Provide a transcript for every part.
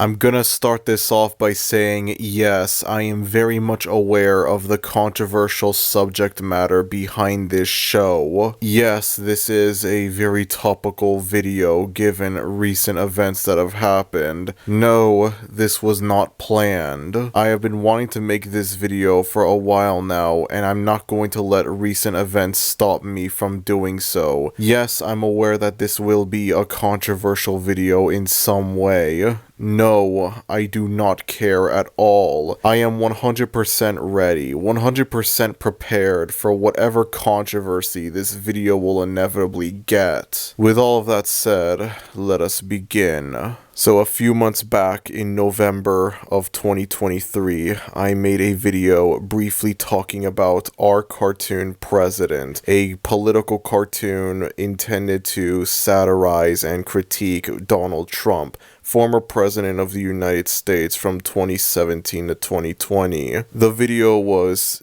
I'm gonna start this off by saying, yes, I am very much aware of the controversial subject matter behind this show. Yes, this is a very topical video given recent events that have happened. No, this was not planned. I have been wanting to make this video for a while now, and I'm not going to let recent events stop me from doing so. Yes, I'm aware that this will be a controversial video in some way. No, I do not care at all. I am 100% ready, 100% prepared for whatever controversy this video will inevitably get. With all of that said, let us begin. So a few months back in November of 2023, I made a video briefly talking about Our Cartoon President, a political cartoon intended to satirize and critique Donald Trump, former president of the United States from 2017 to 2020. The video was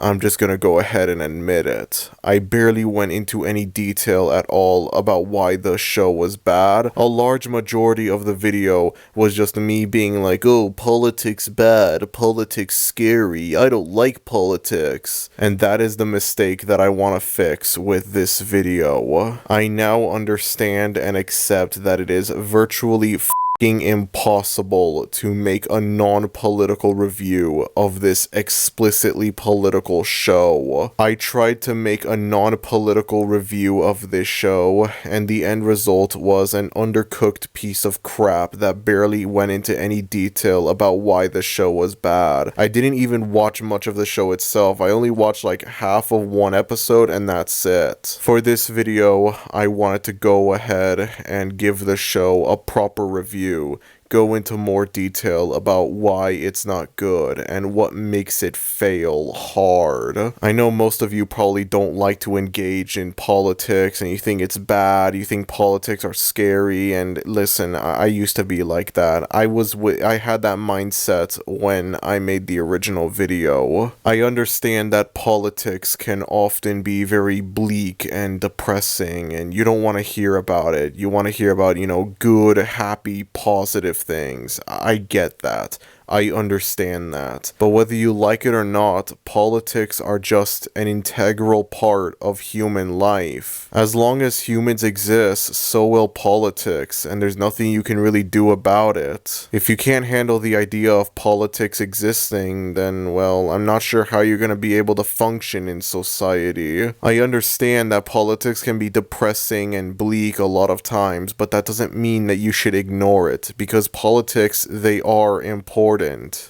I'm just gonna go ahead and admit it. I barely went into any detail at all about why the show was bad. A large majority of the video was just me being like, oh, politics bad, politics scary, I don't like politics. And that is the mistake that I want to fix with this video. I now understand and accept that it is virtually impossible to make a non-political review of this explicitly political show. I tried to make a non-political review of this show, and the end result was an undercooked piece of crap that barely went into any detail about why the show was bad. I didn't even watch much of the show itself. I only watched like half of one episode, and that's it. For this video, I wanted to go ahead and give the show a proper review, go into more detail about why it's not good and what makes it fail hard. I know most of you probably don't like to engage in politics and you think it's bad, you think politics are scary, and listen, I used to be like that. I had that mindset when I made the original video. I understand that politics can often be very bleak and depressing and you don't want to hear about it. You want to hear about, good, happy, positive things. I get that. I understand that. But whether you like it or not, politics are just an integral part of human life. As long as humans exist, so will politics, and there's nothing you can really do about it. If you can't handle the idea of politics existing, then, well, I'm not sure how you're gonna be able to function in society. I understand that politics can be depressing and bleak a lot of times, but that doesn't mean that you should ignore it, because politics, they are important.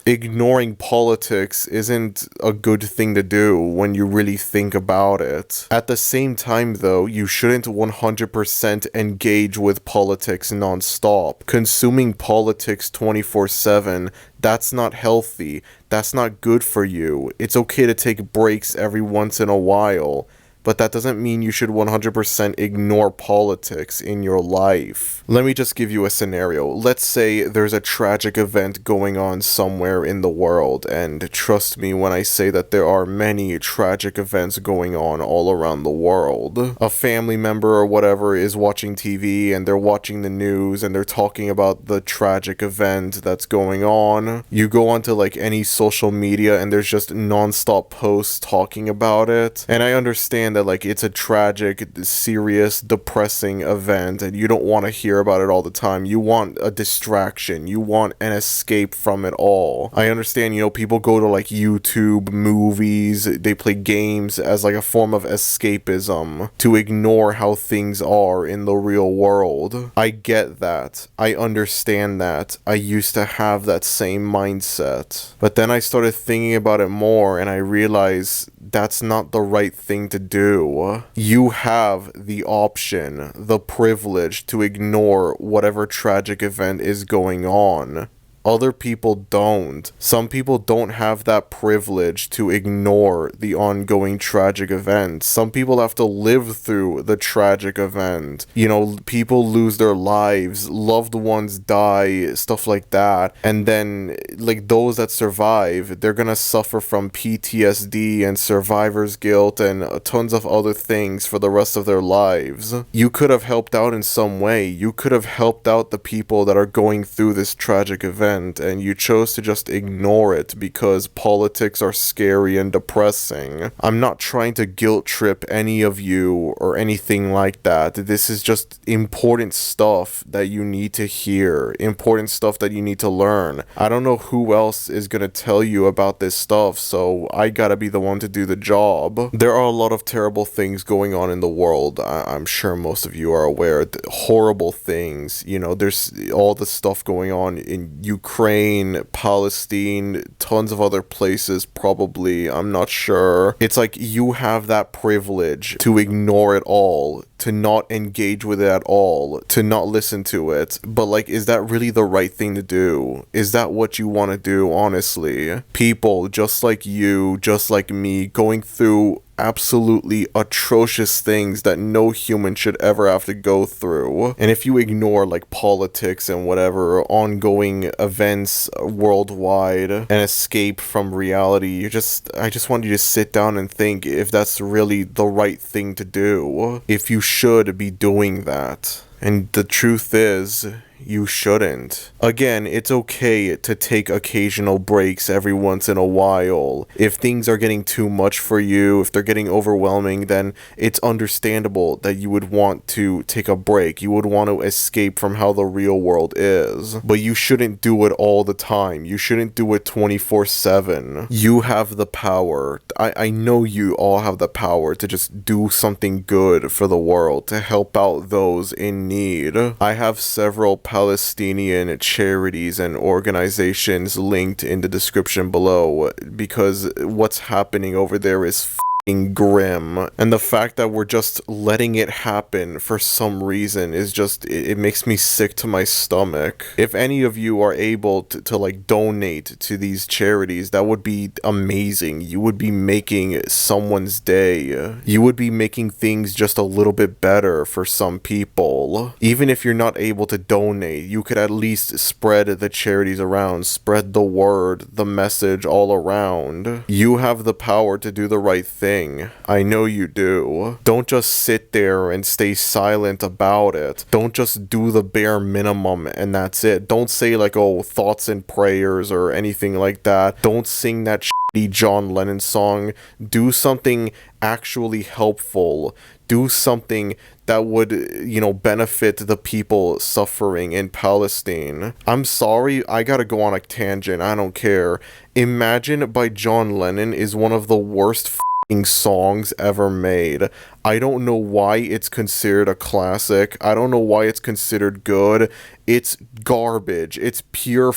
Ignoring politics isn't a good thing to do when you really think about it. At the same time though, you shouldn't 100% engage with politics non-stop. Consuming politics 24/7, that's not healthy. That's not good for you. It's okay to take breaks every once in a while, but that doesn't mean you should 100% ignore politics in your life. Let me just give you a scenario. Let's say there's a tragic event going on somewhere in the world, and trust me when I say that there are many tragic events going on all around the world. A family member or whatever is watching TV and they're watching the news and they're talking about the tragic event that's going on. You go onto like any social media and there's just non-stop posts talking about it. And I understand that like it's a tragic, serious, depressing event and you don't want to hear about it all the time. You want a distraction. You want an escape from it all. I understand, people go to like YouTube, movies, they play games as like a form of escapism to ignore how things are in the real world. I get that. I understand that. I used to have that same mindset. But then I started thinking about it more and I realized that's not the right thing to do. You have the option, the privilege to ignore whatever tragic event is going on. Other people don't. Some people don't have that privilege to ignore the ongoing tragic events. Some people have to live through the tragic event. You know, people lose their lives, loved ones die, stuff like that. And then, like, those that survive, they're gonna suffer from PTSD and survivor's guilt and tons of other things for the rest of their lives. You could have helped out in some way. You could have helped out the people that are going through this tragic event, and you chose to just ignore it because politics are scary and depressing. I'm not trying to guilt trip any of you or anything like that. This is just important stuff that you need to hear, important stuff that you need to learn. I don't know who else is gonna tell you about this stuff, so I gotta be the one to do the job. There are a lot of terrible things going on in the world. I'm sure most of you are aware. Horrible things. You know, there's all the stuff going on in Ukraine, Palestine, tons of other places probably. I'm not sure. It's like you have that privilege to ignore it all, to not engage with it at all, to not listen to it. But like, is that really the right thing to do? Is that what you want to do, honestly? People just like you, just like me, going through absolutely atrocious things that no human should ever have to go through. And if you ignore like politics and whatever ongoing events worldwide and escape from reality, I just want you to sit down and think if that's really the right thing to do, if you should be doing that. And the truth is, you shouldn't. Again, it's okay to take occasional breaks every once in a while. If things are getting too much for you, if they're getting overwhelming, then it's understandable that you would want to take a break. You would want to escape from how the real world is. But you shouldn't do it all the time. You shouldn't do it 24/7. You have the power. I know you all have the power to just do something good for the world, to help out those in need. I have several Palestinian charities and organizations linked in the description below because what's happening over there is grim, and the fact that we're just letting it happen for some reason is just, it makes me sick to my stomach. If any of you are able to like donate to these charities, that would be amazing. You would be making someone's day. You would be making things just a little bit better for some people. Even if you're not able to donate, you could at least spread the charities around, spread the word, the message all around. You have the power to do the right thing. I know you do. Don't just sit there and stay silent about it. Don't just do the bare minimum and that's it. Don't say like, oh, thoughts and prayers or anything like that. Don't sing that shitty John Lennon song. Do something actually helpful. Do something that would, you know, benefit the people suffering in Palestine. I'm sorry, I gotta go on a tangent, I don't care. Imagine by John Lennon is one of the worst songs ever made. I don't know why it's considered a classic. I don't know why it's considered good. It's garbage. It's pure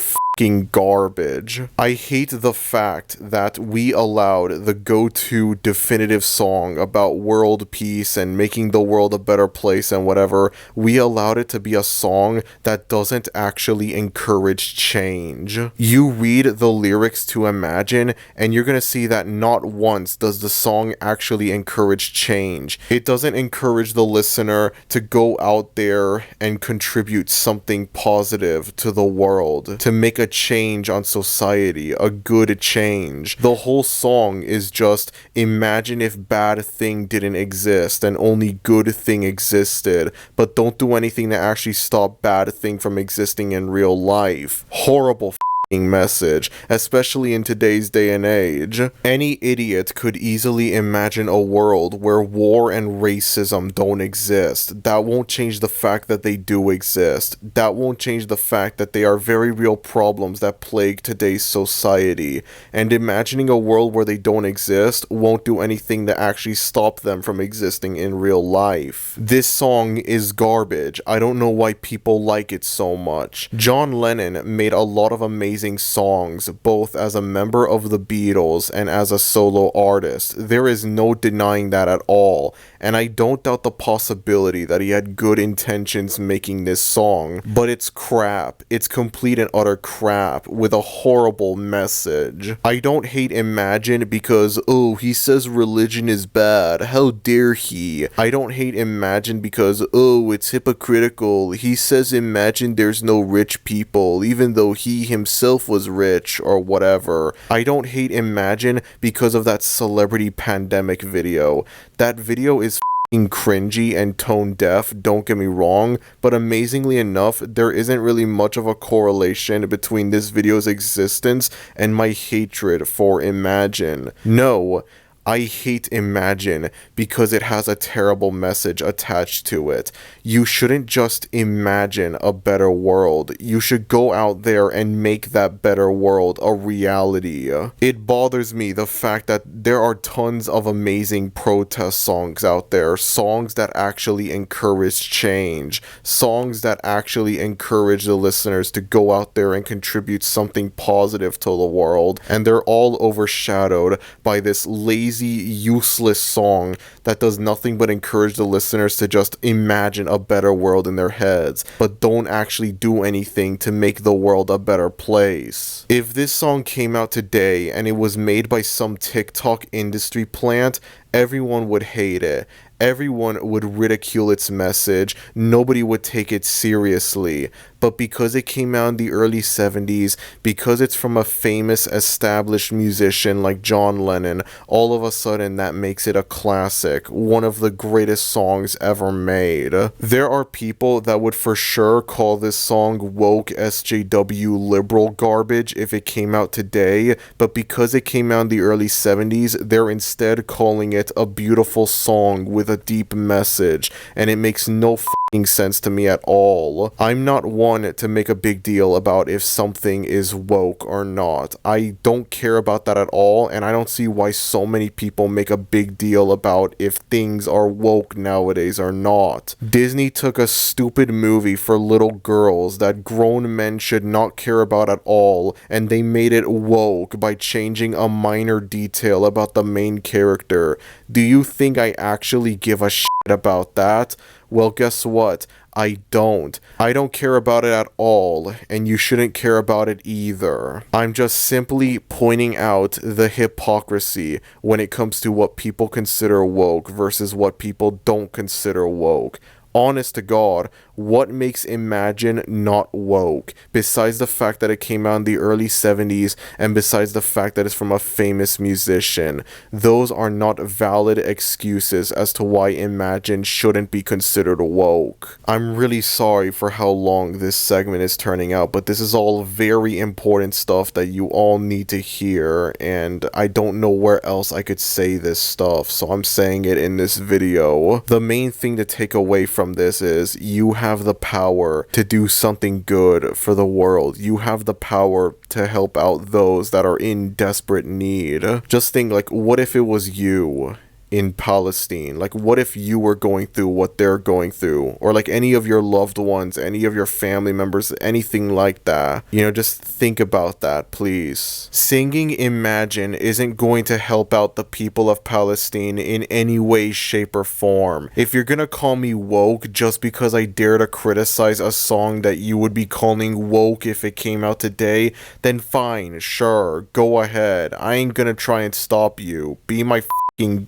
garbage. I hate the fact that we allowed the go-to definitive song about world peace and making the world a better place and whatever, we allowed it to be a song that doesn't actually encourage change. You read the lyrics to Imagine and you're gonna see that not once does the song actually encourage change. It doesn't encourage the listener to go out there and contribute something positive to the world, to make a change on society, a good change. The whole song is just, imagine if bad thing didn't exist and only good thing existed, but don't do anything to actually stop bad thing from existing in real life. Horrible message, especially in today's day and age. Any idiot could easily imagine a world where war and racism don't exist. That won't change the fact that they do exist. That won't change the fact that they are very real problems that plague today's society. And imagining a world where they don't exist won't do anything to actually stop them from existing in real life. This song is garbage. I don't know why people like it so much. John Lennon made a lot of amazing amazing songs, both as a member of the Beatles and as a solo artist. There is no denying that at all, and I don't doubt the possibility that he had good intentions making this song, but it's crap. It's complete and utter crap with a horrible message. I don't hate Imagine because, oh, he says religion is bad, how dare he? I don't hate Imagine because, oh, it's hypocritical. He says imagine there's no rich people, even though he himself was rich, or whatever. I don't hate Imagine because of that celebrity pandemic video. That video is cringy and tone deaf, don't get me wrong, but amazingly enough, there isn't really much of a correlation between this video's existence and my hatred for Imagine. No, I hate Imagine because it has a terrible message attached to it. You shouldn't just imagine a better world. You should go out there and make that better world a reality. It bothers me the fact that there are tons of amazing protest songs out there, songs that actually encourage change, songs that actually encourage the listeners to go out there and contribute something positive to the world, and they're all overshadowed by this lazy, useless song that does nothing but encourage the listeners to just imagine a better world in their heads, but don't actually do anything to make the world a better place. If this song came out today and it was made by some TikTok industry plant, everyone would hate it. Everyone would ridicule its message. Nobody would take it seriously. But because it came out in the early 70s, because it's from a famous established musician like John Lennon, all of a sudden that makes it a classic, one of the greatest songs ever made. There are people that would for sure call this song woke SJW liberal garbage if it came out today, but because it came out in the early 70s, they're instead calling it a beautiful song with a deep message, and it makes no sense to me at all. I'm not one to make a big deal about if something is woke or not. I don't care about that at all, and I don't see why so many people make a big deal about if things are woke nowadays or not. Disney took a stupid movie for little girls that grown men should not care about at all, and they made it woke by changing a minor detail about the main character. Do you think I actually give a shit about that? Well, guess what? I don't. I don't care about it at all, and you shouldn't care about it either. I'm just simply pointing out the hypocrisy when it comes to what people consider woke versus what people don't consider woke. Honest to God, what makes Imagine not woke, besides the fact that it came out in the early 70s and besides the fact that it's from a famous musician? Those are not valid excuses as to why Imagine shouldn't be considered woke. I'm really sorry for how long this segment is turning out, but this is all very important stuff that you all need to hear, and I don't know where else I could say this stuff, so I'm saying it in this video. The main thing to take away from this is you have the power to do something good for the world. You have the power to help out those that are in desperate need. Just think, like, what if it was you in Palestine? Like, what if you were going through what they're going through, or like any of your loved ones, any of your family members, anything like that? You know, just think about that, please. Singing Imagine isn't going to help out the people of Palestine in any way, shape, or form. If you're gonna call me woke just because I dare to criticize a song that you would be calling woke if it came out today, then fine, sure, go ahead. I ain't gonna try and stop you. Be my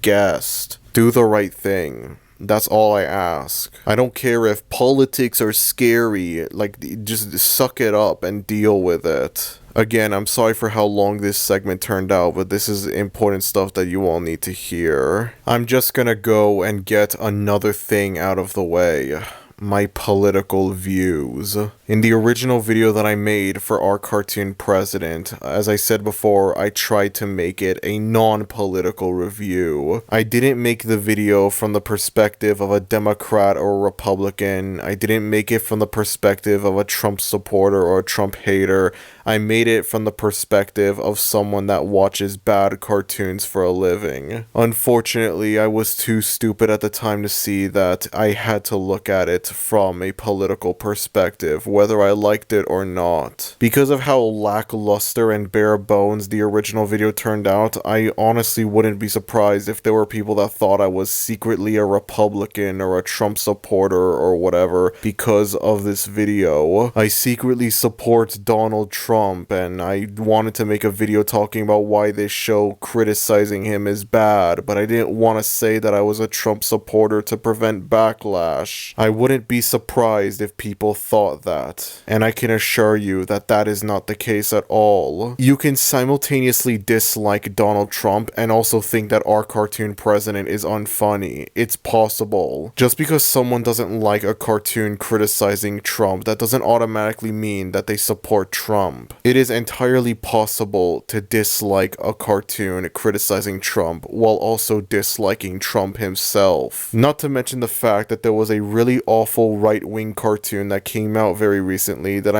guest. Do the right thing. That's all I ask. I don't care if politics are scary. Like, just suck it up and deal with it. Again, I'm sorry for how long this segment turned out, but this is important stuff that you all need to hear. I'm just gonna go and get another thing out of the way. My political views. In the original video that I made for our cartoon president, as I said before, I tried to make it a non-political review. I didn't make the video from the perspective of a Democrat or a Republican. I didn't make it from the perspective of a Trump supporter or a Trump hater. I made it from the perspective of someone that watches bad cartoons for a living. Unfortunately, I was too stupid at the time to see that I had to look at it from a political perspective, whether I liked it or not. Because of how lackluster and bare bones the original video turned out, I honestly wouldn't be surprised if there were people that thought I was secretly a Republican or a Trump supporter or whatever because of this video. I secretly support Donald Trump, and I wanted to make a video talking about why this show criticizing him is bad, but I didn't want to say that I was a Trump supporter to prevent backlash. I wouldn't be surprised if people thought that, and I can assure you that that is not the case at all. You can simultaneously dislike Donald Trump and also think that our cartoon president is unfunny. It's possible. Just because someone doesn't like a cartoon criticizing Trump, that doesn't automatically mean that they support Trump. It is entirely possible to dislike a cartoon criticizing Trump while also disliking Trump himself. Not to mention the fact that there was a really awful right-wing cartoon that came out very recently that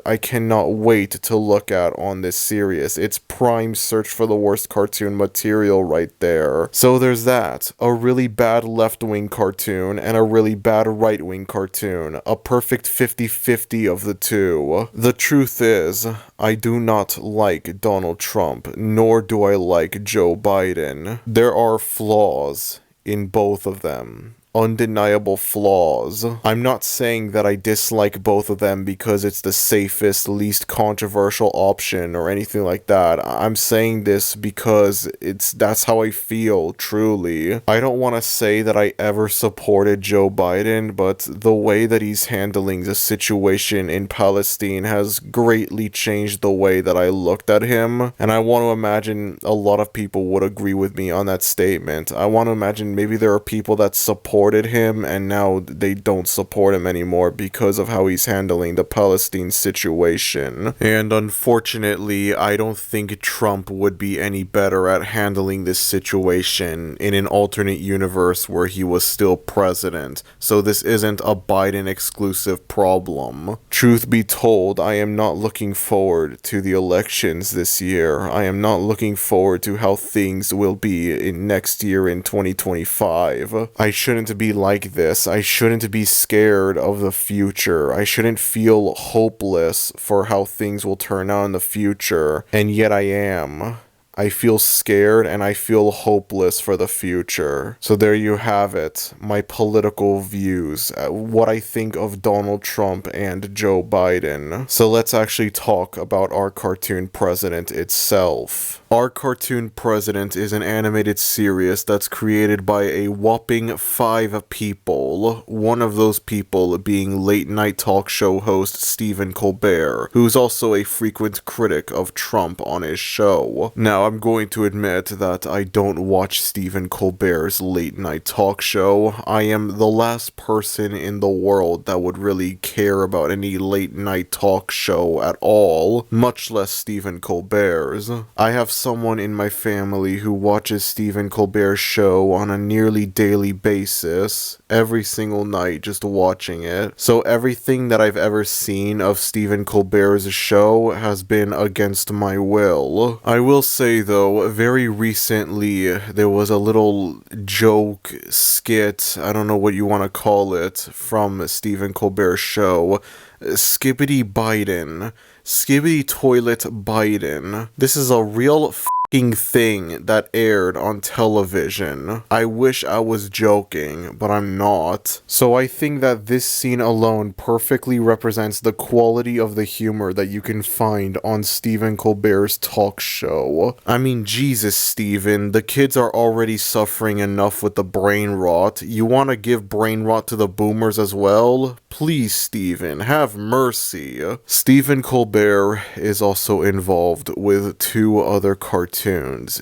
I cannot wait to look at on this series. It's prime search for the worst cartoon material right there. So there's that. A really bad left-wing cartoon and a really bad right-wing cartoon. A perfect 50-50 of the two. The truth is, I do not like Donald Trump, nor do I like Joe Biden. There are flaws in both of them. Undeniable flaws. I'm not saying that I dislike both of them because it's the safest, least controversial option or anything like that. I'm saying this because that's how I feel, truly. I don't want to say that I ever supported Joe Biden, but the way that he's handling the situation in Palestine has greatly changed the way that I looked at him, and I want to imagine a lot of people would agree with me on that statement. I want to imagine maybe there are people that supported him and now they don't support him anymore because of how he's handling the Palestine situation. And unfortunately, I don't think Trump would be any better at handling this situation in an alternate universe where he was still president. So this isn't a Biden exclusive problem. Truth be told, I am not looking forward to the elections this year. I am not looking forward to how things will be in next year in 2025. I shouldn't be like this. I shouldn't be scared of the future. I shouldn't feel hopeless for how things will turn out in the future, and yet I am. I feel scared and I feel hopeless for the future. So there you have it, my political views, what I think of Donald Trump and Joe Biden. So let's actually talk about our cartoon president itself. Our Cartoon President is an animated series that's created by a whopping 5 people, one of those people being late-night talk show host Stephen Colbert, who's also a frequent critic of Trump on his show. Now, I'm going to admit that I don't watch Stephen Colbert's late-night talk show. I am the last person in the world that would really care about any late-night talk show at all, much less Stephen Colbert's. I have someone in my family who watches Stephen Colbert's show on a nearly daily basis, every single night just watching it. So everything that I've ever seen of Stephen Colbert's show has been against my will. I will say though, very recently there was a little joke, skit, I don't know what you want to call it, from Stephen Colbert's show. Skibbity Biden. Skibbity Toilet Biden. This is a real thing that aired on television. I wish I was joking, but I'm not. So I think that this scene alone perfectly represents the quality of the humor that you can find on Stephen Colbert's talk show. I mean, Jesus, Stephen, the kids are already suffering enough with the brain rot. You want to give brain rot to the boomers as well? Please, Stephen, have mercy. Stephen Colbert is also involved with 2 other cartoons.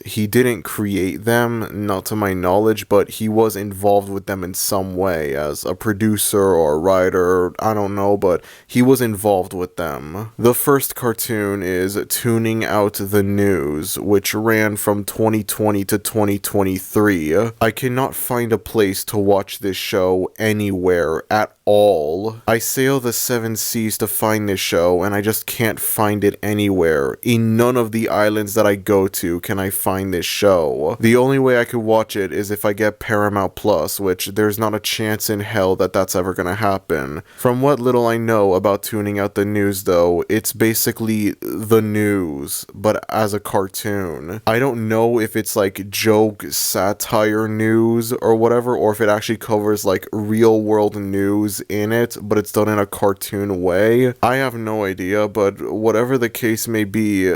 He didn't create them, not to my knowledge, but he was involved with them in some way as a producer or a writer, I don't know, but he was involved with them. The first cartoon is Tuning Out the News, which ran from 2020 to 2023. I cannot find a place to watch this show anywhere at all. I sail the 7 seas to find this show, and I just can't find it anywhere. In none of the islands that I go to can I find this show. The only way I could watch it is if I get Paramount Plus, which there's not a chance in hell that that's ever gonna happen. From what little I know about tuning out the news though, it's basically the news, but as a cartoon. I don't know if it's like joke, satire news or whatever, or if it actually covers like real world news in it, but it's done in a cartoon way. I have no idea, but whatever the case may be,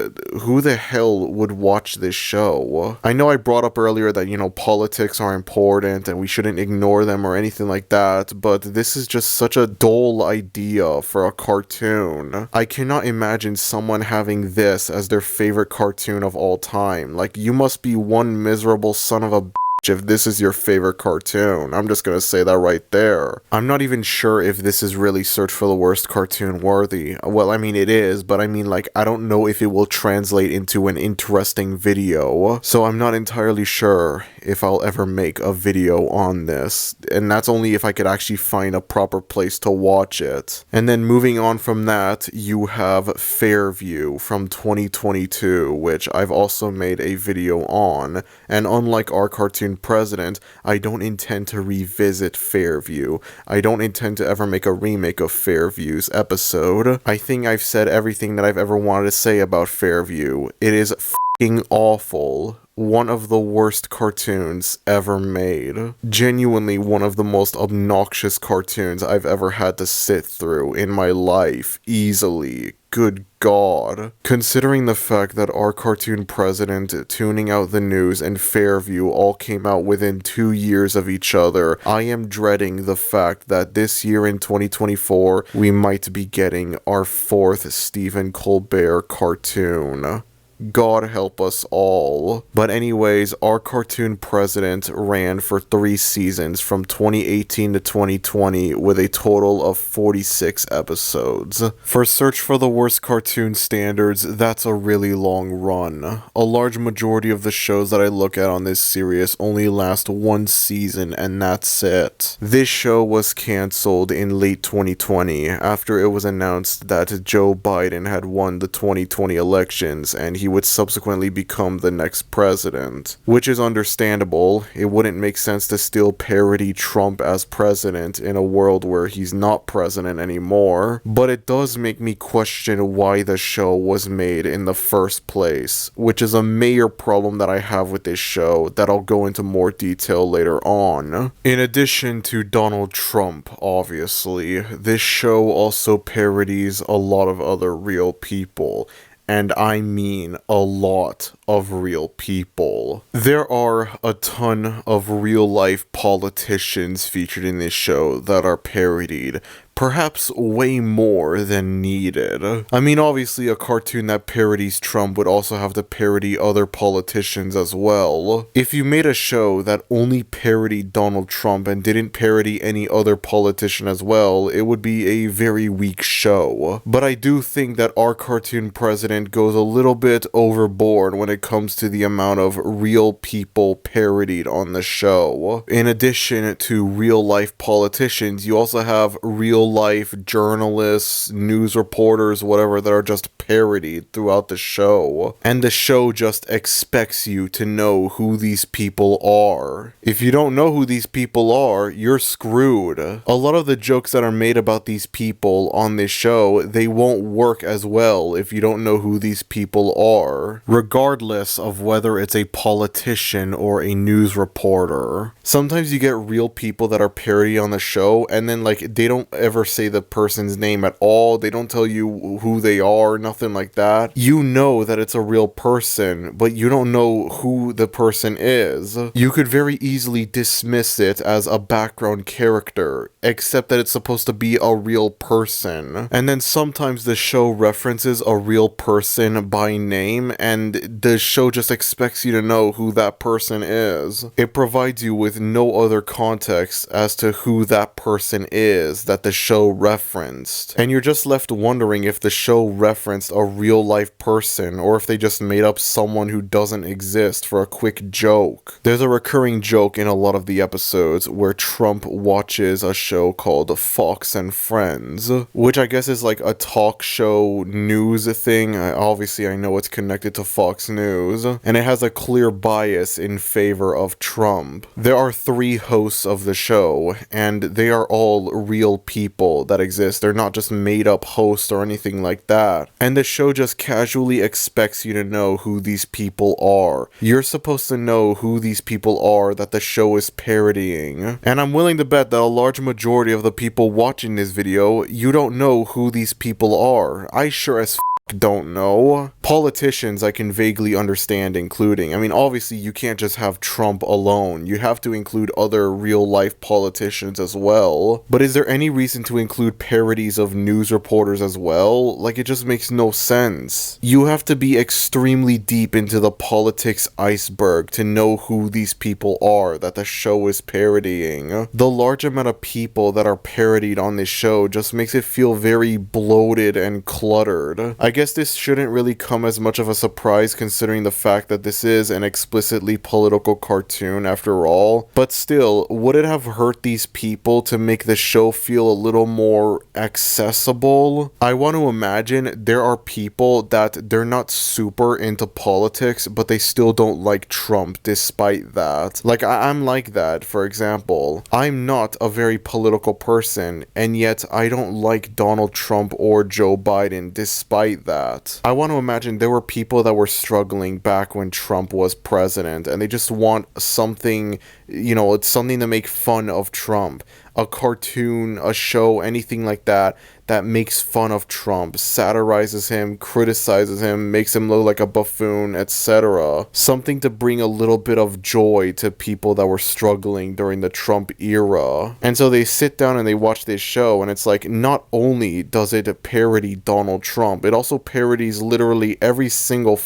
who the hell would watch this show? I know I brought up earlier that, you know, politics are important and we shouldn't ignore them or anything like that, but this is just such a dull idea for a cartoon. I cannot imagine someone having this as their favorite cartoon of all time. Like, you must be one miserable son of a bitch if this is your favorite cartoon. I'm just gonna say that right there. I'm not even sure if this is really Search for the Worst cartoon worthy. Well, I mean, it is, but I mean, like, I don't know if it will translate into an interesting video, so I'm not entirely sure if I'll ever make a video on this, and that's only if I could actually find a proper place to watch it. And then moving on from that, you have Fairview from 2022, which I've also made a video on, and unlike our cartoon president, I don't intend to revisit Fairview. I don't intend to ever make a remake of Fairview's episode. I think I've said everything that I've ever wanted to say about Fairview. It is f***ing awful. One of the worst cartoons ever made. Genuinely one of the most obnoxious cartoons I've ever had to sit through in my life. Easily. Good God. Considering the fact that our cartoon president, Tuning Out the News, and Fairview all came out within 2 years of each other, I am dreading the fact that this year in 2024, we might be getting our 4th Stephen Colbert cartoon. God help us all. But anyways, our cartoon president ran for 3 seasons from 2018 to 2020 with a total of 46 episodes. For Search for the Worst cartoon standards, that's a really long run. A large majority of the shows that I look at on this series only last 1 season and that's it. This show was cancelled in late 2020 after it was announced that Joe Biden had won the 2020 elections and he would subsequently become the next president. Which is understandable. It wouldn't make sense to still parody Trump as president in a world where he's not president anymore. But it does make me question why the show was made in the first place, which is a major problem that I have with this show that I'll go into more detail later on. In addition to Donald Trump, obviously, this show also parodies a lot of other real people. And I mean a lot of real people. There are a ton of real-life politicians featured in this show that are parodied. Perhaps way more than needed. I mean, obviously a cartoon that parodies Trump would also have to parody other politicians as well. If you made a show that only parodied Donald Trump and didn't parody any other politician as well, it would be a very weak show. But I do think that our cartoon president goes a little bit overboard when it comes to the amount of real people parodied on the show. In addition to real-life politicians, you also have real-life journalists, news reporters, whatever, that are just parodied throughout the show. And the show just expects you to know who these people are. If you don't know who these people are, you're screwed. A lot of the jokes that are made about these people on this show, they won't work as well if you don't know who these people are, regardless of whether it's a politician or a news reporter. Sometimes you get real people that are parodied on the show, and then like they don't ever say the person's name at all. They don't tell you who they are, nothing like that. You know that it's a real person, but you don't know who the person is. You could very easily dismiss it as a background character, except that it's supposed to be a real person. And then sometimes the show references a real person by name, and the show just expects you to know who that person is. It provides you with no other context as to who that person is that the show referenced. And you're just left wondering if the show referenced a real life person or if they just made up someone who doesn't exist for a quick joke. There's a recurring joke in a lot of the episodes where Trump watches a show called Fox and Friends, which I guess is like a talk show news thing. Obviously, I know it's connected to Fox News, and it has a clear bias in favor of Trump. There are 3 hosts of the show, and they are all real people that exist. They're not just made up hosts or anything like that. And the show just casually expects you to know who these people are. You're supposed to know who these people are that the show is parodying. And I'm willing to bet that a large majority of the people watching this video, you don't know who these people are. I sure as don't know. Politicians I can vaguely understand including. I mean, obviously you can't just have Trump alone. You have to include other real life politicians as well. But is there any reason to include parodies of news reporters as well? Like, it just makes no sense. You have to be extremely deep into the politics iceberg to know who these people are that the show is parodying. The large amount of people that are parodied on this show just makes it feel very bloated and cluttered. I guess this shouldn't really come as much of a surprise considering the fact that this is an explicitly political cartoon after all, but still, would it have hurt these people to make the show feel a little more accessible? I want to imagine there are people that they're not super into politics, but they still don't like Trump despite that. Like, I'm like that, for example. I'm not a very political person, and yet I don't like Donald Trump or Joe Biden despite that. I want to imagine there were people that were struggling back when Trump was president, and they just want something, you know, it's something to make fun of Trump. A cartoon, a show, anything like that, that makes fun of Trump, satirizes him, criticizes him, makes him look like a buffoon, etc. Something to bring a little bit of joy to people that were struggling during the Trump era. And so they sit down and they watch this show, and it's like, not only does it parody Donald Trump, it also parodies literally every single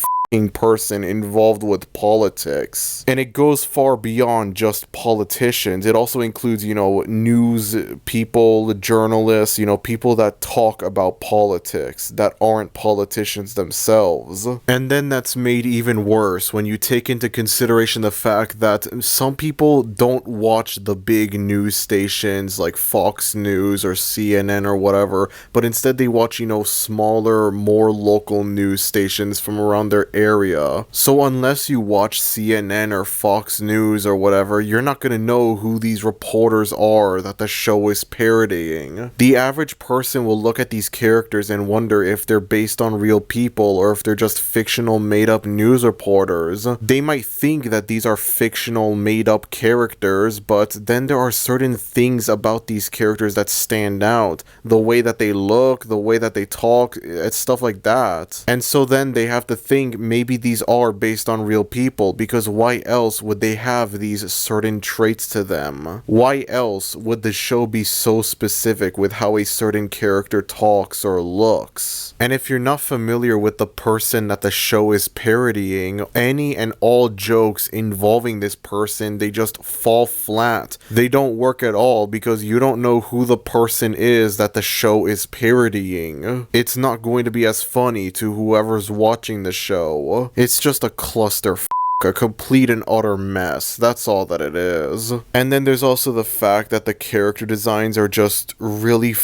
person involved with politics. And it goes far beyond just politicians. It also includes, you know, news people, journalists, you know, people that talk about politics that aren't politicians themselves. And then that's made even worse when you take into consideration the fact that some people don't watch the big news stations like Fox News or CNN or whatever, but instead they watch, you know, smaller, more local news stations from around their area. So unless you watch CNN or Fox News or whatever, you're not gonna know who these reporters are that the show is parodying. The average person will look at these characters and wonder if they're based on real people or if they're just fictional made-up news reporters. They might think that these are fictional made-up characters, but then there are certain things about these characters that stand out. The way that they look, the way that they talk, it's stuff like that. And so then they have to think maybe these are based on real people, because why else would they have these certain traits to them? Why else would the show be so specific with how a certain character talks or looks? And if you're not familiar with the person that the show is parodying, any and all jokes involving this person, they just fall flat. They don't work at all because you don't know who the person is that the show is parodying. It's not going to be as funny to whoever's watching the show. It's just a cluster a complete and utter mess. That's all that it is. And then there's also the fact that the character designs are just really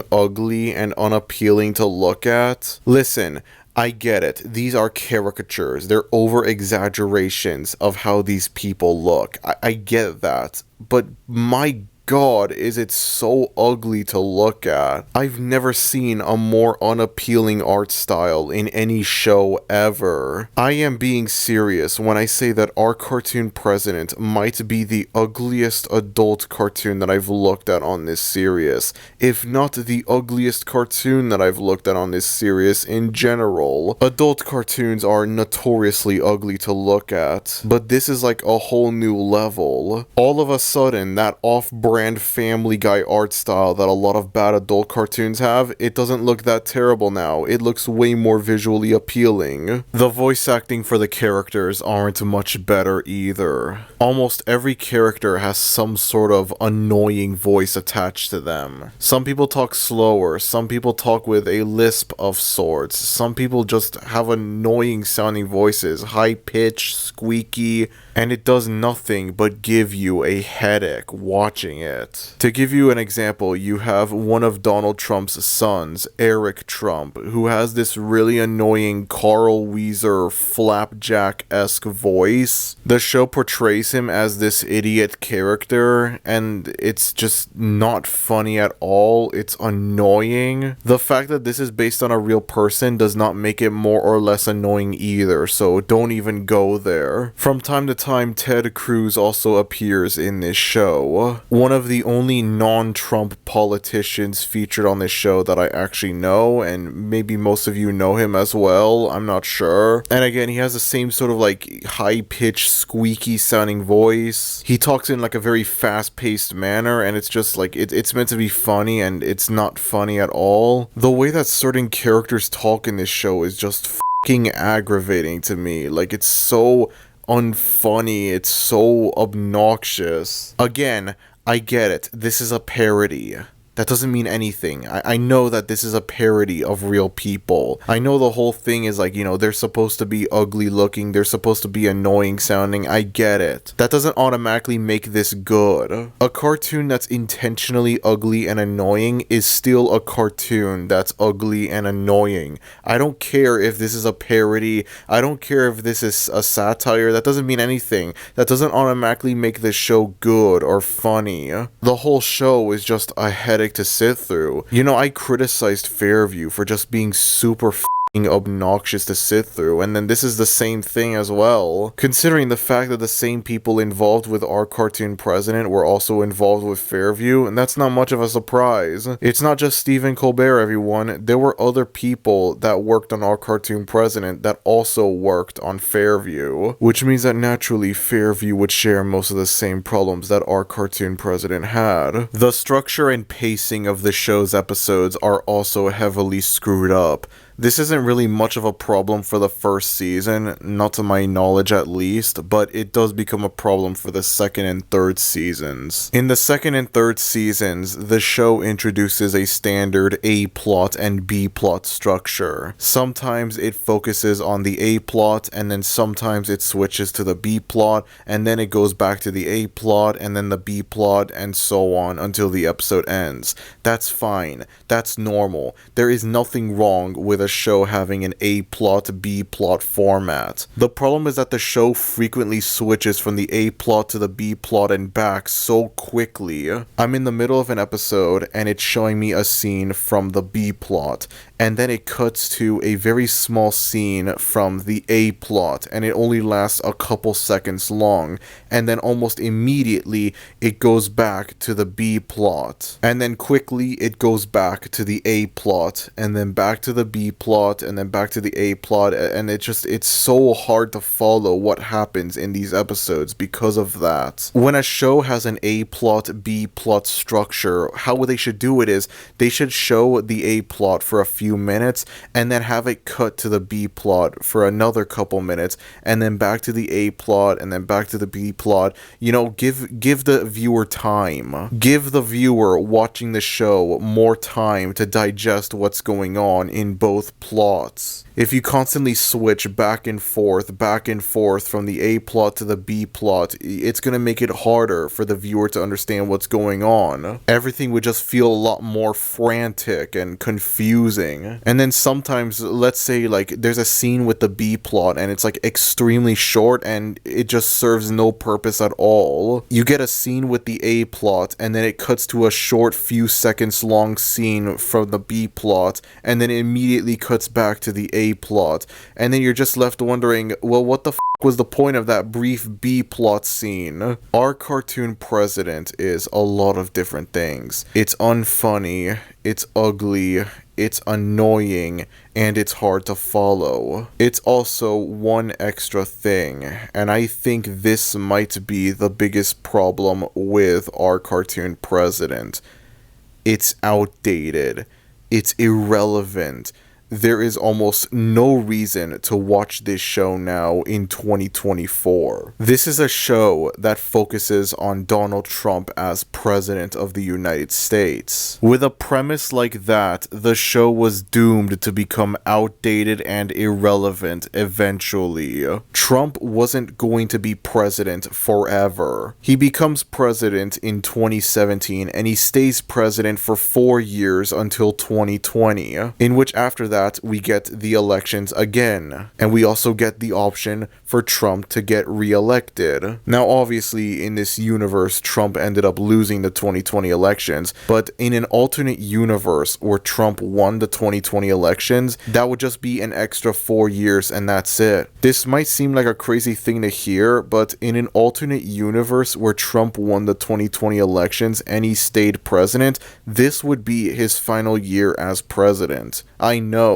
ugly and unappealing to look at. Listen, I get it. These are caricatures. They're over-exaggerations of how these people look. I get that. But my God, is it so ugly to look at. I've never seen a more unappealing art style in any show ever. I am being serious when I say that our cartoon president might be the ugliest adult cartoon that I've looked at on this series, if not the ugliest cartoon that I've looked at on this series in general. Adult cartoons are notoriously ugly to look at, but this is like a whole new level. All of a sudden, that off-brand brand Family Guy art style that a lot of bad adult cartoons have, it doesn't look that terrible now. It looks way more visually appealing. The voice acting for the characters aren't much better either. Almost every character has some sort of annoying voice attached to them. Some people talk slower, some people talk with a lisp of sorts, some people just have annoying sounding voices, high-pitched, squeaky, and it does nothing but give you a headache watching it. To give you an example, you have one of Donald Trump's sons, Eric Trump, who has this really annoying Carl Weezer flapjack-esque voice. The show portrays him as this idiot character, and it's just not funny at all. It's annoying. The fact that this is based on a real person does not make it more or less annoying either, so don't even go there. From time to time, Ted Cruz also appears in this show. One of the only non-Trump politicians featured on this show that I actually know, and maybe most of you know him as well, I'm not sure. And again, he has the same sort of like high-pitched, squeaky sounding voice. He talks in like a very fast-paced manner, and it's just like, it's meant to be funny, and it's not funny at all. The way that certain characters talk in this show is just fucking aggravating to me. Like, it's so unfunny, it's so obnoxious. Again, I get it, this is a parody. That doesn't mean anything. I know that this is a parody of real people. I know the whole thing is like, you know, they're supposed to be ugly looking, they're supposed to be annoying sounding, I get it. That doesn't automatically make this good. A cartoon that's intentionally ugly and annoying is still a cartoon that's ugly and annoying. I don't care if this is a parody, I don't care if this is a satire, that doesn't mean anything. That doesn't automatically make this show good or funny. The whole show is just a headache to sit through. You know, I criticized Fairview for just being super obnoxious to sit through, and then this is the same thing as well. Considering the fact that the same people involved with Our Cartoon President were also involved with Fairview, and that's not much of a surprise. It's not just Stephen Colbert, everyone. There were other people that worked on Our Cartoon President that also worked on Fairview, which means that naturally Fairview would share most of the same problems that Our Cartoon President had. The structure and pacing of the show's episodes are also heavily screwed up. This isn't really much of a problem for the first season, not to my knowledge at least, but it does become a problem for the second and third seasons. In the second and third seasons, the show introduces a standard A-plot and B-plot structure. Sometimes it focuses on the A-plot, and then sometimes it switches to the B-plot, and then it goes back to the A-plot, and then the B-plot, and so on until the episode ends. That's fine. That's normal. There is nothing wrong with a show having an A-plot, B-plot format. The problem is that the show frequently switches from the A-plot to the B-plot and back so quickly. I'm in the middle of an episode and it's showing me a scene from the B-plot, and then it cuts to a very small scene from the A-plot, and it only lasts a couple seconds long, and then almost immediately it goes back to the B-plot, and then quickly it goes back to the A-plot, and then back to the B-plot, and then back to the A-plot, and it's so hard to follow what happens in these episodes because of that. When a show has an A-plot, B-plot structure, how they should do it is, they should show the A-plot for a few minutes, and then have it cut to the B-plot for another couple minutes, and then back to the A-plot, and then back to the B-plot. You know, give the viewer time. Give the viewer watching the show more time to digest what's going on in both plots. If you constantly switch back and forth from the A-plot to the B-plot, it's going to make it harder for the viewer to understand what's going on. Everything would just feel a lot more frantic and confusing. And then sometimes, let's say like there's a scene with the B-plot and it's like extremely short and it just serves no purpose at all. You get a scene with the A-plot and then it cuts to a short few seconds long scene from the B-plot, and then it immediately cuts back to the A-plot, and then you're just left wondering, well, what the was the point of that brief B-plot scene? Our Cartoon President is a lot of different things. It's unfunny, it's ugly, it's annoying, and it's hard to follow. It's also one extra thing, and I think this might be the biggest problem with our cartoon president. It's outdated. It's irrelevant. There is almost no reason to watch this show now in 2024. This is a show that focuses on Donald Trump as President of the United States. With a premise like that, the show was doomed to become outdated and irrelevant eventually. Trump wasn't going to be president forever. He becomes president in 2017 and he stays president for 4 years until 2020, in which after that we get the elections again, and we also get the option for Trump to get re-elected. Now obviously in this universe Trump ended up losing the 2020 elections, but in an alternate universe where Trump won the 2020 elections, that would just be an extra 4 years and that's it. This might seem like a crazy thing to hear, but in an alternate universe where Trump won the 2020 elections and he stayed president, this would be his final year as president. I know,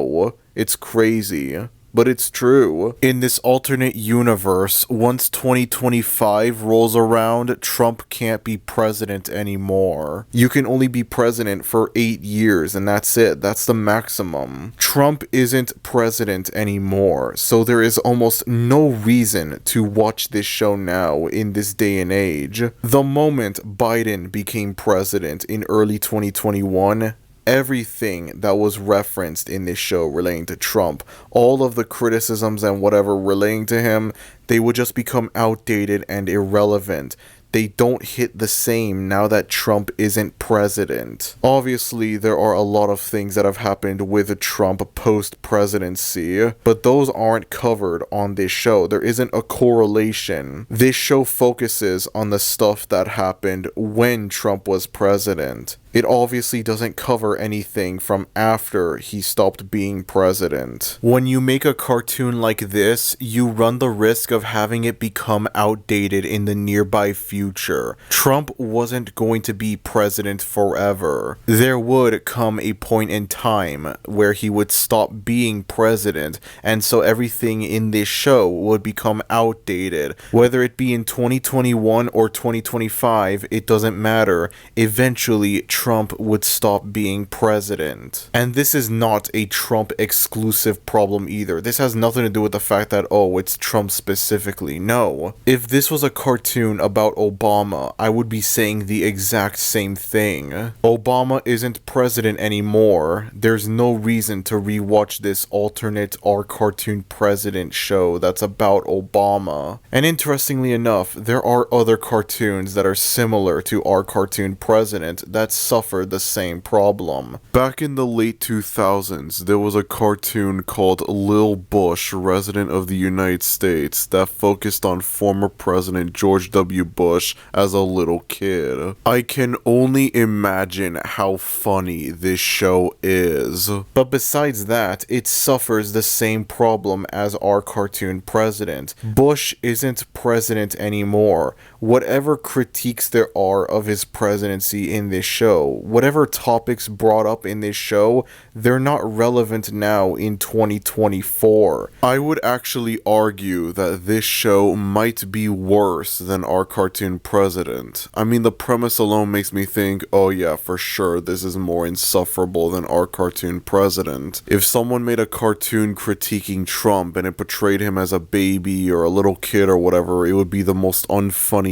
it's crazy, but it's true. In this alternate universe, once 2025 rolls around, Trump can't be president anymore. You can only be president for 8 years, and that's it. That's the maximum. Trump isn't president anymore, so there is almost no reason to watch this show now in this day and age. The moment Biden became president in early 2021, everything that was referenced in this show relating to Trump, all of the criticisms and whatever relating to him, they would just become outdated and irrelevant. They don't hit the same now that Trump isn't president. Obviously, there are a lot of things that have happened with Trump post-presidency, but those aren't covered on this show. There isn't a correlation. This show focuses on the stuff that happened when Trump was president. It obviously doesn't cover anything from after he stopped being president. When you make a cartoon like this, you run the risk of having it become outdated in the nearby future. Trump wasn't going to be president forever. There would come a point in time where he would stop being president, and so everything in this show would become outdated. Whether it be in 2021 or 2025, it doesn't matter. Eventually, Trump would stop being president. And this is not a Trump exclusive problem either. This has nothing to do with the fact that, oh, it's Trump specifically. No. If this was a cartoon about Obama, I would be saying the exact same thing. Obama isn't president anymore. There's no reason to rewatch this alternate Our Cartoon President show that's about Obama. And interestingly enough, there are other cartoons that are similar to Our Cartoon President that suffered the same problem. Back in the late 2000s, there was a cartoon called Lil Bush, Resident of the United States, that focused on former President George W. Bush as a little kid. I can only imagine how funny this show is. But besides that, it suffers the same problem as Our Cartoon President. Bush isn't president anymore. Whatever critiques there are of his presidency in this show, whatever topics brought up in this show, they're not relevant now in 2024. I would actually argue that this show might be worse than Our Cartoon President. I mean, the premise alone makes me think, oh yeah, for sure, this is more insufferable than Our Cartoon President. If someone made a cartoon critiquing Trump and it portrayed him as a baby or a little kid or whatever, it would be the most unfunny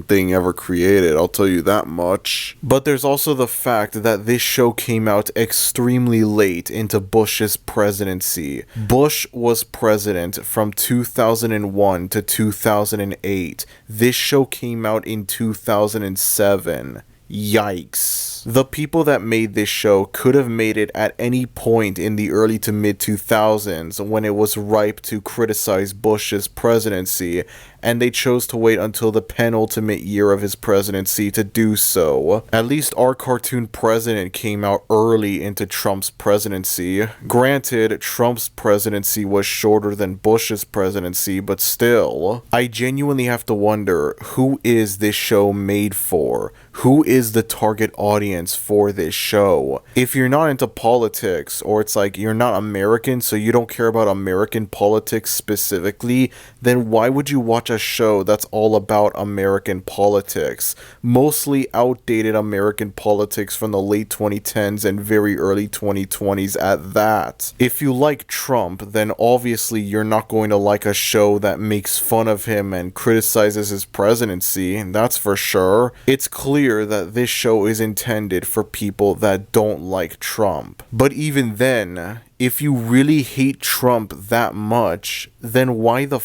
thing ever created, I'll tell you that much. But there's also the fact that this show came out extremely late into Bush's presidency. Bush was president from 2001 to 2008. This show came out in 2007. Yikes. The people that made this show could have made it at any point in the early to mid 2000s when it was ripe to criticize Bush's presidency, and they chose to wait until the penultimate year of his presidency to do so. At least Our Cartoon President came out early into Trump's presidency. Granted, Trump's presidency was shorter than Bush's presidency, but still. I genuinely have to wonder, who is this show made for? Who is the target audience for this show? If you're not into politics, or it's like you're not American, so you don't care about American politics specifically, then why would you watch a show that's all about American politics? Mostly outdated American politics from the late 2010s and very early 2020s at that. If you like Trump, then obviously you're not going to like a show that makes fun of him and criticizes his presidency, that's for sure. It's clear that this show is intended for people that don't like Trump. But even then, if you really hate Trump that much, then why the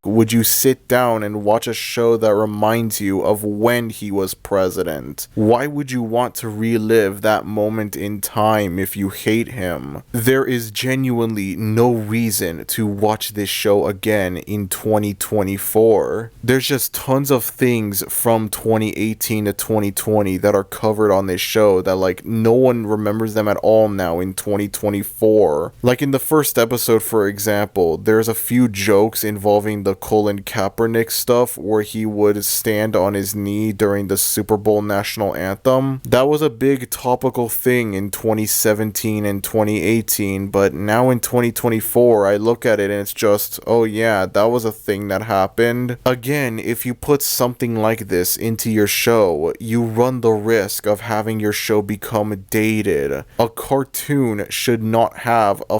would you sit down and watch a show that reminds you of when he was president? Why would you want to relive that moment in time if you hate him? There is genuinely no reason to watch this show again in 2024. There's just tons of things from 2018 to 2020 that are covered on this show that like no one remembers them at all now in 2024. Like in the first episode, for example, there's a few jokes involving the Colin Kaepernick stuff where he would stand on his knee during the Super Bowl national anthem. That was a big topical thing in 2017 and 2018, but now in 2024 I look at it and it's just, oh yeah, that was a thing that happened. Again, if you put something like this into your show, you run the risk of having your show become dated. A cartoon should not have a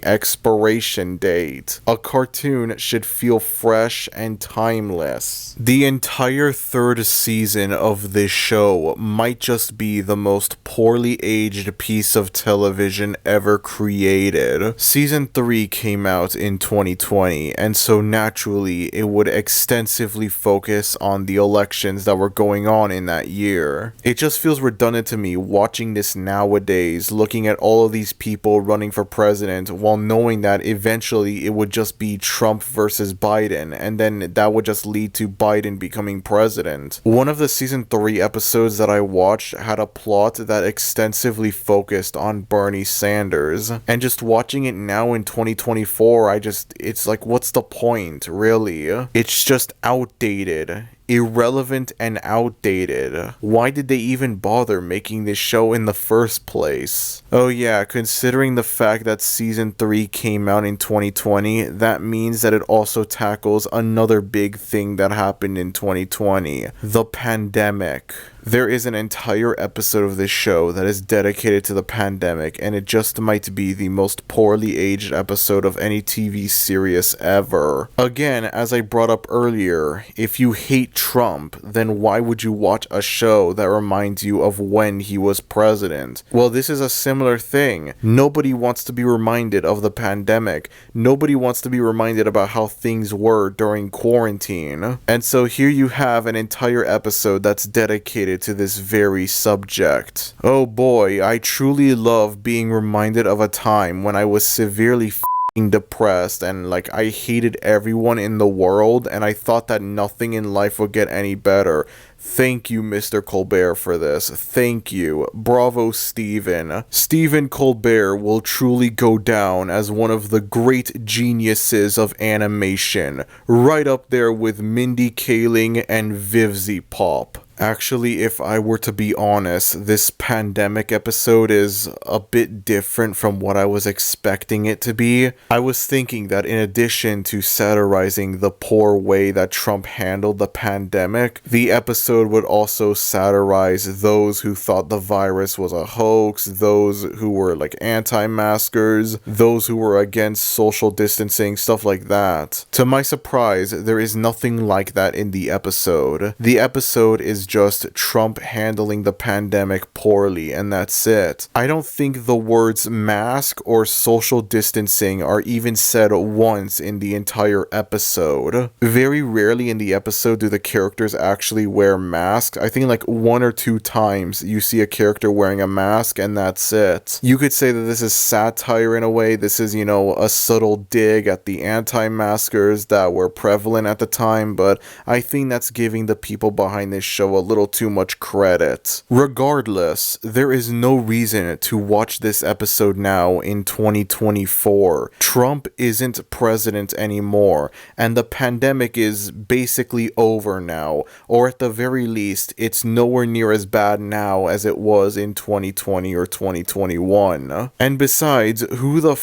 expiration date. A cartoon should feel fresh and timeless. The entire third season of this show might just be the most poorly aged piece of television ever created. Season 3 came out in 2020, and so naturally it would extensively focus on the elections that were going on in that year. It just feels redundant to me watching this nowadays, looking at all of these people running for president while knowing that eventually it would just be Trump versus Biden, and then that would just lead to Biden becoming president. One of the season 3 episodes that I watched had a plot that extensively focused on Bernie Sanders, and just watching it now in 2024, it's like, what's the point, really? It's just outdated. Irrelevant and outdated. Why did they even bother making this show in the first place? Oh yeah, considering the fact that season 3 came out in 2020, that means that it also tackles another big thing that happened in 2020, the pandemic. There is an entire episode of this show that is dedicated to the pandemic, and it just might be the most poorly aged episode of any TV series ever. Again, as I brought up earlier, if you hate Trump, then why would you watch a show that reminds you of when he was president? Well, this is a similar thing. Nobody wants to be reminded of the pandemic. Nobody wants to be reminded about how things were during quarantine. And so here you have an entire episode that's dedicated to this very subject. Oh boy, I truly love being reminded of a time when I was severely depressed and like I hated everyone in the world and I thought that nothing in life would get any better. Thank you, Mr. Colbert, for this. Thank you. Bravo, Stephen. Stephen Colbert will truly go down as one of the great geniuses of animation, right up there with Mindy Kaling and Vivzy Pop. Actually, if I were to be honest, this pandemic episode is a bit different from what I was expecting it to be. I was thinking that in addition to satirizing the poor way that Trump handled the pandemic, the episode would also satirize those who thought the virus was a hoax, those who were like anti-maskers, those who were against social distancing, stuff like that. To my surprise, there is nothing like that in the episode. The episode is just Trump handling the pandemic poorly, and that's it. I don't think the words mask or social distancing are even said once in the entire episode. Very rarely in the episode do the characters actually wear masks. I think like 1 or 2 times you see a character wearing a mask, and that's it. You could say that this is satire in a way. This is, a subtle dig at the anti-maskers that were prevalent at the time, but I think that's giving the people behind this show a little too much credit. Regardless, there is no reason to watch this episode now in 2024. Trump isn't president anymore, and the pandemic is basically over now, or at the very very least, it's nowhere near as bad now as it was in 2020 or 2021. And besides, who the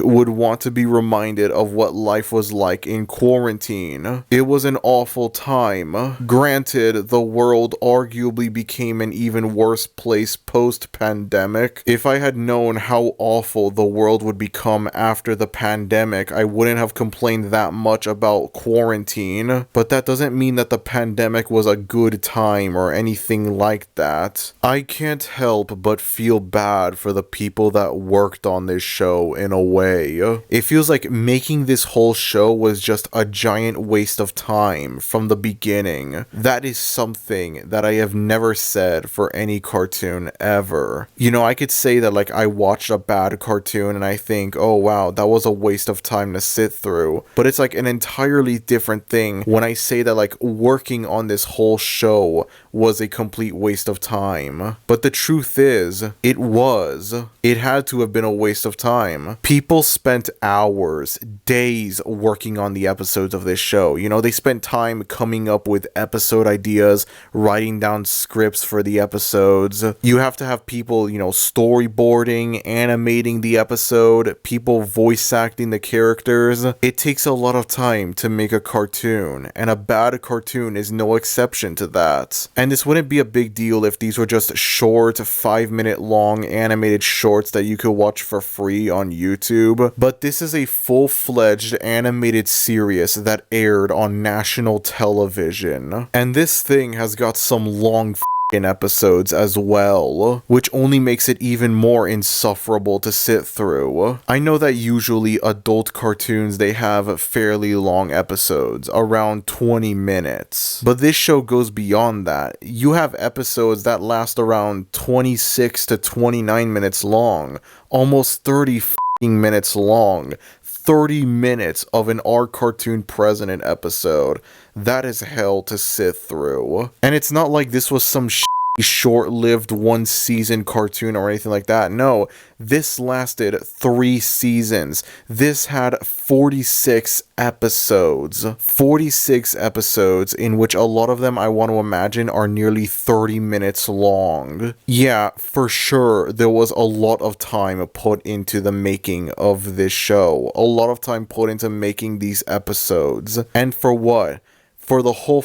would want to be reminded of what life was like in quarantine? It was an awful time. Granted, the world arguably became an even worse place post-pandemic. If I had known how awful the world would become after the pandemic, I wouldn't have complained that much about quarantine. But that doesn't mean that the pandemic was a good time or anything like that. I can't help but feel bad for the people that worked on this show in a way. It feels like making this whole show was just a giant waste of time from the beginning. That is something that I have never said for any cartoon ever. You know, I could say that like I watched a bad cartoon and I think, oh wow, that was a waste of time to sit through. But it's like an entirely different thing when I say that like working on this whole show was a complete waste of time. But the truth is, it was. It had to have been a waste of time. People spent hours, days working on the episodes of this show. You know, they spent time coming up with episode ideas, writing down scripts for the episodes. You have to have people, you know, storyboarding, animating the episode, people voice acting the characters. It takes a lot of time to make a cartoon, and a bad cartoon is no exception to that. And this wouldn't be a big deal if these were just short, 5-minute long animated shorts that you could watch for free on YouTube. But this is a full-fledged animated series that aired on national television. And this thing has got some long in episodes as well, which only makes it even more insufferable to sit through. I know that usually adult cartoons, they have fairly long episodes, around 20 minutes. But this show goes beyond that. You have episodes that last around 26 to 29 minutes long, almost 30 minutes long. 30 minutes of an Our Cartoon President episode. That is hell to sit through. And it's not like this was some short-lived one-season cartoon or anything like that. No, this lasted 3 seasons. This had 46 episodes. 46 episodes, in which a lot of them, I want to imagine, are nearly 30 minutes long. Yeah, for sure, there was a lot of time put into the making of this show. A lot of time put into making these episodes. And for what? For the whole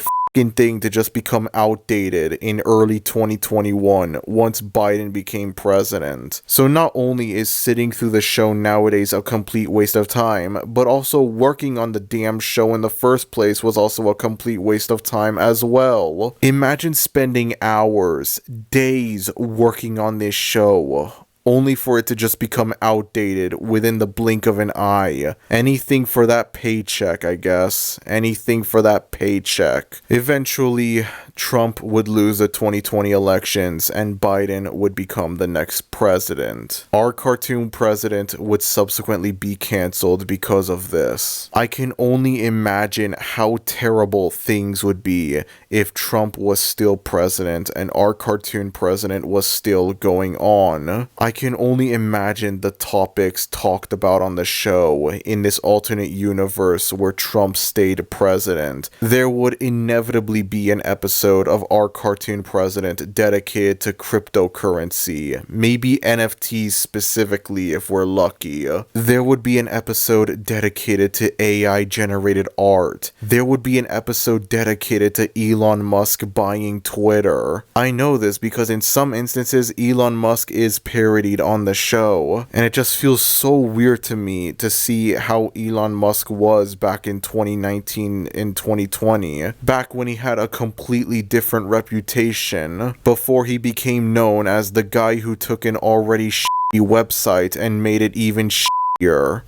thing to just become outdated in early 2021 once Biden became president. So not only is sitting through the show nowadays a complete waste of time, but also working on the damn show in the first place was also a complete waste of time as well. Imagine spending hours, days working on this show, only for it to just become outdated within the blink of an eye. Anything for that paycheck, I guess. Anything for that paycheck. Eventually, Trump would lose the 2020 elections and Biden would become the next president. Our cartoon president would subsequently be canceled because of this. I can only imagine how terrible things would be if Trump was still president and our cartoon president was still going on. I can only imagine the topics talked about on the show in this alternate universe where Trump stayed president. There would inevitably be an episode of Our Cartoon President dedicated to cryptocurrency, maybe NFTs specifically if we're lucky. There would be an episode dedicated to AI generated art. There would be an episode dedicated to Elon Musk buying Twitter. I know this because in some instances Elon Musk is parodied on the show, and it just feels so weird to me to see how Elon Musk was back in 2019 and 2020, back when he had a completely different reputation, before he became known as the guy who took an already shitty website and made it even shittier.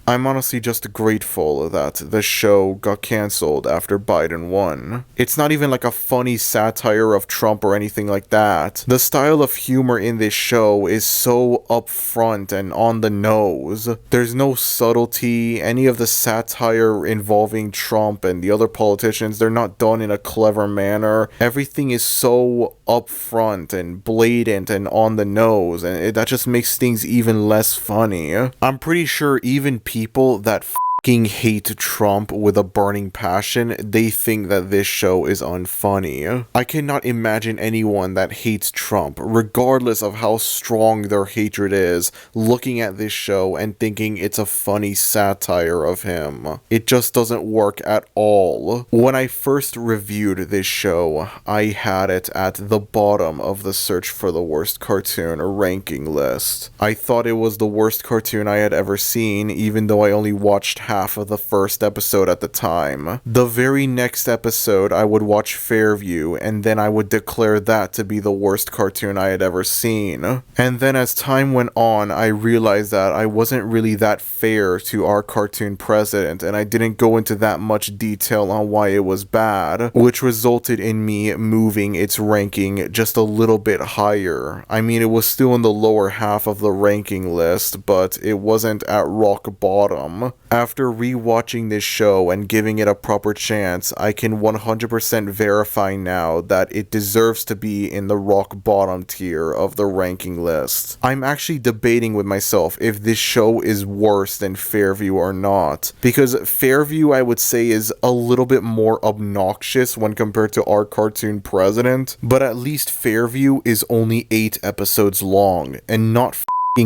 I'm honestly just grateful that the show got cancelled after Biden won. It's not even like a funny satire of Trump or anything like that. The style of humor in this show is so upfront and on the nose. There's no subtlety. Any of the satire involving Trump and the other politicians, they're not done in a clever manner. Everything is so upfront and blatant and on the nose, and that just makes things even less funny. I'm pretty sure even people that hate Trump with a burning passion, they think that this show is unfunny. I cannot imagine anyone that hates Trump, regardless of how strong their hatred is, looking at this show and thinking it's a funny satire of him. It just doesn't work at all. When I first reviewed this show, I had it at the bottom of the search for the worst cartoon ranking list. I thought it was the worst cartoon I had ever seen, even though I only watched half of the first episode at the time. The very next episode, I would watch Fairview, and then I would declare that to be the worst cartoon I had ever seen. And then as time went on, I realized that I wasn't really that fair to our cartoon president, and I didn't go into that much detail on why it was bad, which resulted in me moving its ranking just a little bit higher. I mean, it was still in the lower half of the ranking list, but it wasn't at rock bottom. After rewatching this show and giving it a proper chance, I can 100% verify now that it deserves to be in the rock bottom tier of the ranking list. I'm actually debating with myself if this show is worse than Fairview or not, because Fairview, I would say, is a little bit more obnoxious when compared to our cartoon president, but at least Fairview is only 8 episodes long and not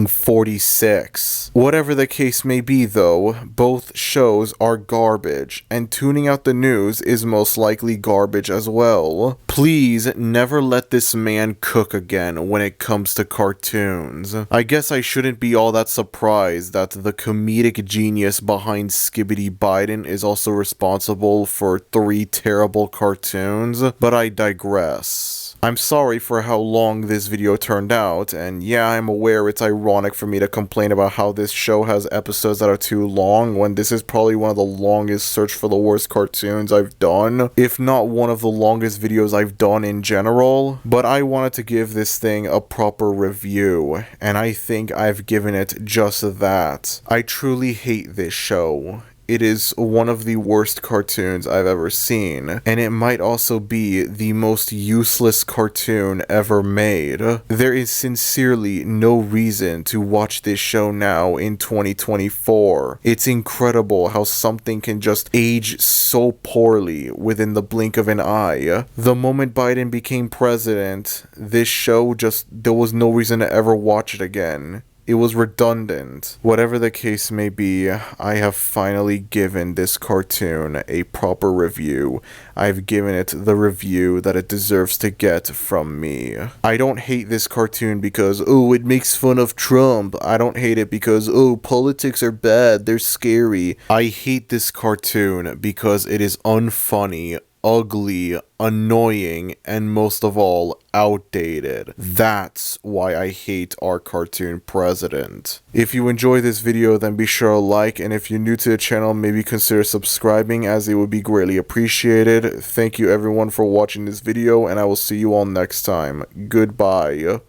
46. Whatever the case may be though, both shows are garbage, and tuning out the news is most likely garbage as well. Please never let this man cook again when it comes to cartoons. I guess I shouldn't be all that surprised that the comedic genius behind Skibbity Biden is also responsible for 3 terrible cartoons, but I digress. I'm sorry for how long this video turned out, and yeah, I'm aware it's ironic for me to complain about how this show has episodes that are too long when this is probably one of the longest search for the worst cartoons I've done, if not one of the longest videos I've done in general, but I wanted to give this thing a proper review, and I think I've given it just that. I truly hate this show. It is one of the worst cartoons I've ever seen, and it might also be the most useless cartoon ever made. There is sincerely no reason to watch this show now in 2024. It's incredible how something can just age so poorly within the blink of an eye. The moment Biden became president, this show there was no reason to ever watch it again. It was redundant. Whatever the case may be, I have finally given this cartoon a proper review. I've given it the review that it deserves to get from me. I don't hate this cartoon because, oh, it makes fun of Trump. I don't hate it because, oh, politics are bad, they're scary. I hate this cartoon because it is unfunny, ugly, annoying, and most of all, outdated. That's why I hate our cartoon president. If you enjoyed this video, then be sure to like, and if you're new to the channel, maybe consider subscribing, as it would be greatly appreciated. Thank you everyone for watching this video, and I will see you all next time. Goodbye.